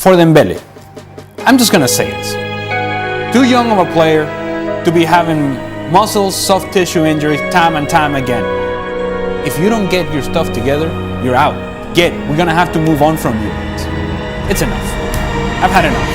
for Dembele, I'm just gonna say this. Too young of a player to be having muscles, soft tissue injuries time and time again. If you don't get your stuff together, you're out. We're gonna have to move on from you. It's enough. I've had enough.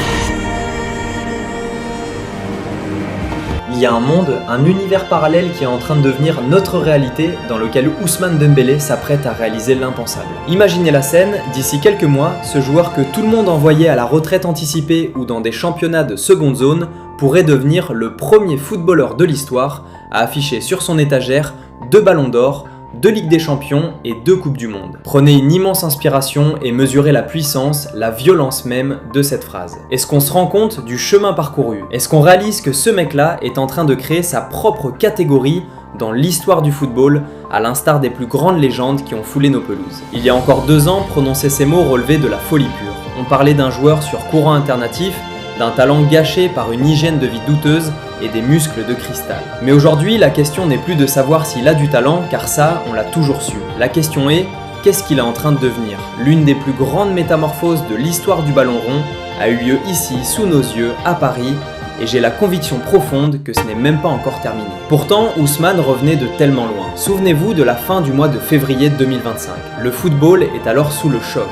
Il y a un monde, un univers parallèle qui est en train de devenir notre réalité, dans lequel Ousmane Dembélé s'apprête à réaliser l'impensable. Imaginez la scène, d'ici quelques mois, ce joueur que tout le monde envoyait à la retraite anticipée ou dans des championnats de seconde zone pourrait devenir le premier footballeur de l'histoire à afficher sur son étagère 2 ballons d'or, 2 Ligues des Champions et 2 Coupes du Monde. Prenez une immense inspiration et mesurez la puissance, la violence même de cette phrase. Est-ce qu'on se rend compte du chemin parcouru? Est-ce qu'on réalise que ce mec-là est en train de créer sa propre catégorie dans l'histoire du football, à l'instar des plus grandes légendes qui ont foulé nos pelouses? Il y a encore 2 ans, prononcer ces mots relevait de la folie pure. On parlait d'un joueur sur courant alternatif, d'un talent gâché par une hygiène de vie douteuse et des muscles de cristal. Mais aujourd'hui, la question n'est plus de savoir s'il a du talent, car ça, on l'a toujours su. La question est, qu'est-ce qu'il est en train de devenir? L'une des plus grandes métamorphoses de l'histoire du ballon rond a eu lieu ici, sous nos yeux, à Paris, et j'ai la conviction profonde que ce n'est même pas encore terminé. Pourtant, Ousmane revenait de tellement loin. Souvenez-vous de la fin du mois de février 2025. Le football est alors sous le choc.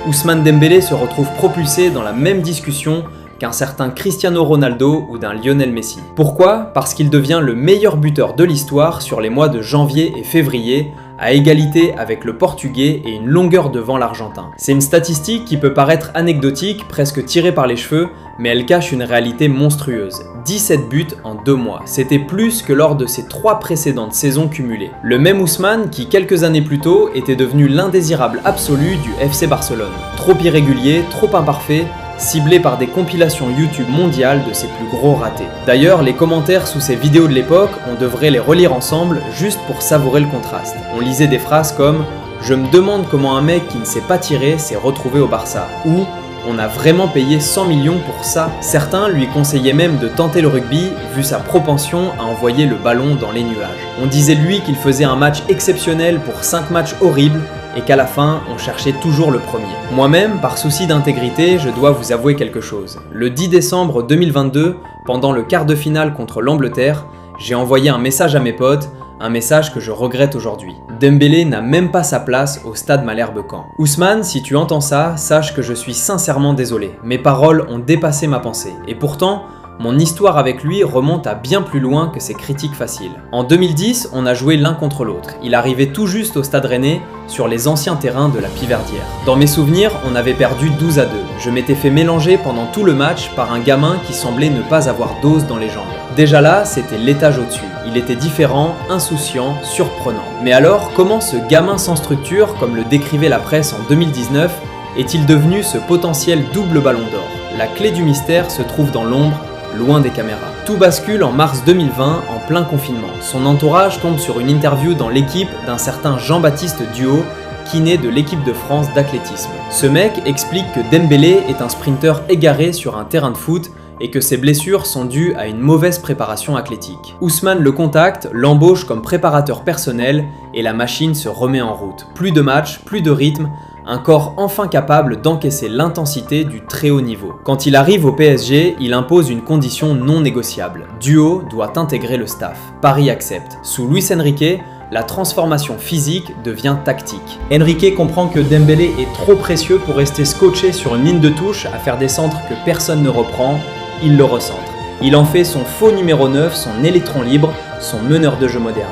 Ousmane Dembélé se retrouve propulsé dans la même discussion qu'un certain Cristiano Ronaldo ou d'un Lionel Messi. Pourquoi? Parce qu'il devient le meilleur buteur de l'histoire sur les mois de janvier et février, à égalité avec le Portugais et une longueur devant l'Argentin. C'est une statistique qui peut paraître anecdotique, presque tirée par les cheveux, mais elle cache une réalité monstrueuse. 17 buts en 2 mois, c'était plus que lors de ses 3 précédentes saisons cumulées. Le même Ousmane qui, quelques années plus tôt, était devenu l'indésirable absolu du FC Barcelone. Trop irrégulier, trop imparfait, ciblé par des compilations YouTube mondiales de ses plus gros ratés. D'ailleurs, les commentaires sous ces vidéos de l'époque, on devrait les relire ensemble juste pour savourer le contraste. On lisait des phrases comme « Je me demande comment un mec qui ne sait pas tirer s'est retrouvé au Barça » ou « On a vraiment payé 100 millions pour ça ». Certains lui conseillaient même de tenter le rugby vu sa propension à envoyer le ballon dans les nuages. On disait de lui qu'il faisait un match exceptionnel pour 5 matchs horribles et qu'à la fin, on cherchait toujours le premier. Moi-même, par souci d'intégrité, je dois vous avouer quelque chose. Le 10 décembre 2022, pendant le quart de finale contre l'Angleterre, j'ai envoyé un message à mes potes, un message que je regrette aujourd'hui. Dembélé n'a même pas sa place au stade Malherbe-Caen. Ousmane, si tu entends ça, sache que je suis sincèrement désolé. Mes paroles ont dépassé ma pensée. Et pourtant, mon histoire avec lui remonte à bien plus loin que ces critiques faciles. En 2010, on a joué l'un contre l'autre. Il arrivait tout juste au Stade Rennais, sur les anciens terrains de la Piverdière. Dans mes souvenirs, on avait perdu 12-2. Je m'étais fait mélanger pendant tout le match par un gamin qui semblait ne pas avoir d'os dans les jambes. Déjà là, c'était l'étage au-dessus. Il était différent, insouciant, surprenant. Mais alors, comment ce gamin sans structure, comme le décrivait la presse en 2019, est-il devenu ce potentiel double ballon d'or? La clé du mystère se trouve dans l'ombre, loin des caméras. Tout bascule en mars 2020, en plein confinement. Son entourage tombe sur une interview dans l'équipe d'un certain Jean-Baptiste Duhaut, kiné de l'équipe de France d'athlétisme. Ce mec explique que Dembélé est un sprinter égaré sur un terrain de foot et que ses blessures sont dues à une mauvaise préparation athlétique. Ousmane le contacte, l'embauche comme préparateur personnel et la machine se remet en route. Plus de matchs, plus de rythme, un corps enfin capable d'encaisser l'intensité du très haut niveau. Quand il arrive au PSG, il impose une condition non négociable. Duhaut doit intégrer le staff. Paris accepte. Sous Luis Enrique, la transformation physique devient tactique. Enrique comprend que Dembélé est trop précieux pour rester scotché sur une ligne de touche à faire des centres que personne ne reprend, il le recentre. Il en fait son faux numéro 9, son électron libre, son meneur de jeu moderne.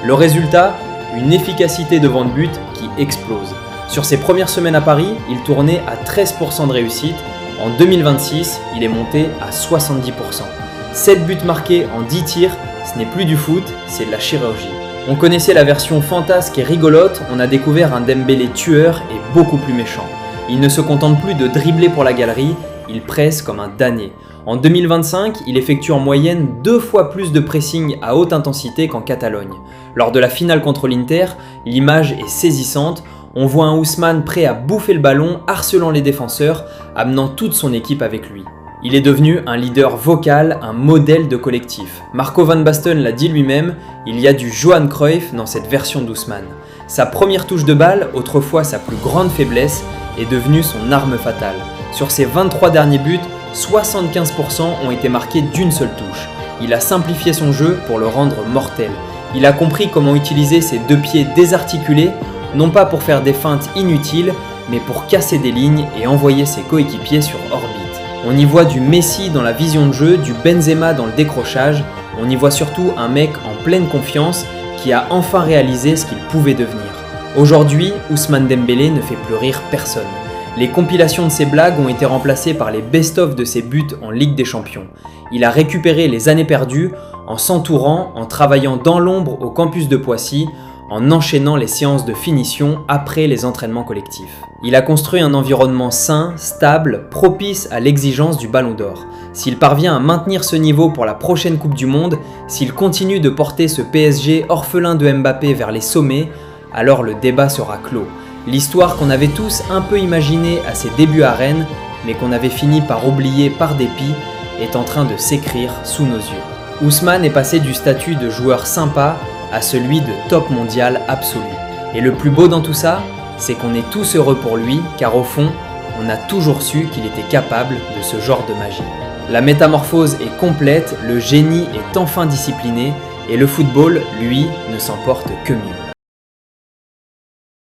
Le résultat, une efficacité devant le but qui explose. Sur ses premières semaines à Paris, il tournait à 13% de réussite. En 2026, il est monté à 70%. 7 buts marqués en 10 tirs, ce n'est plus du foot, c'est de la chirurgie. On connaissait la version fantasque et rigolote, on a découvert un Dembélé tueur et beaucoup plus méchant. Il ne se contente plus de dribbler pour la galerie, il presse comme un damné. En 2025, il effectue en moyenne 2 fois plus de pressing à haute intensité qu'en Catalogne. Lors de la finale contre l'Inter, l'image est saisissante. On voit un Ousmane prêt à bouffer le ballon, harcelant les défenseurs, amenant toute son équipe avec lui. Il est devenu un leader vocal, un modèle de collectif. Marco van Basten l'a dit lui-même, il y a du Johan Cruyff dans cette version d'Ousmane. Sa première touche de balle, autrefois sa plus grande faiblesse, est devenue son arme fatale. Sur ses 23 derniers buts, 75% ont été marqués d'une seule touche. Il a simplifié son jeu pour le rendre mortel. Il a compris comment utiliser ses 2 pieds désarticulés, non pas pour faire des feintes inutiles, mais pour casser des lignes et envoyer ses coéquipiers sur orbite. On y voit du Messi dans la vision de jeu, du Benzema dans le décrochage, on y voit surtout un mec en pleine confiance qui a enfin réalisé ce qu'il pouvait devenir. Aujourd'hui, Ousmane Dembélé ne fait plus rire personne. Les compilations de ses blagues ont été remplacées par les best-of de ses buts en Ligue des Champions. Il a récupéré les années perdues en s'entourant, en travaillant dans l'ombre au campus de Poissy, en enchaînant les séances de finition après les entraînements collectifs. Il a construit un environnement sain, stable, propice à l'exigence du Ballon d'Or. S'il parvient à maintenir ce niveau pour la prochaine Coupe du Monde, s'il continue de porter ce PSG orphelin de Mbappé vers les sommets, alors le débat sera clos. L'histoire qu'on avait tous un peu imaginée à ses débuts à Rennes, mais qu'on avait fini par oublier par dépit, est en train de s'écrire sous nos yeux. Ousmane est passé du statut de joueur sympa à celui de top mondial absolu. Et le plus beau dans tout ça, c'est qu'on est tous heureux pour lui, car au fond, on a toujours su qu'il était capable de ce genre de magie. La métamorphose est complète, le génie est enfin discipliné, et le football, lui, ne s'en porte que mieux.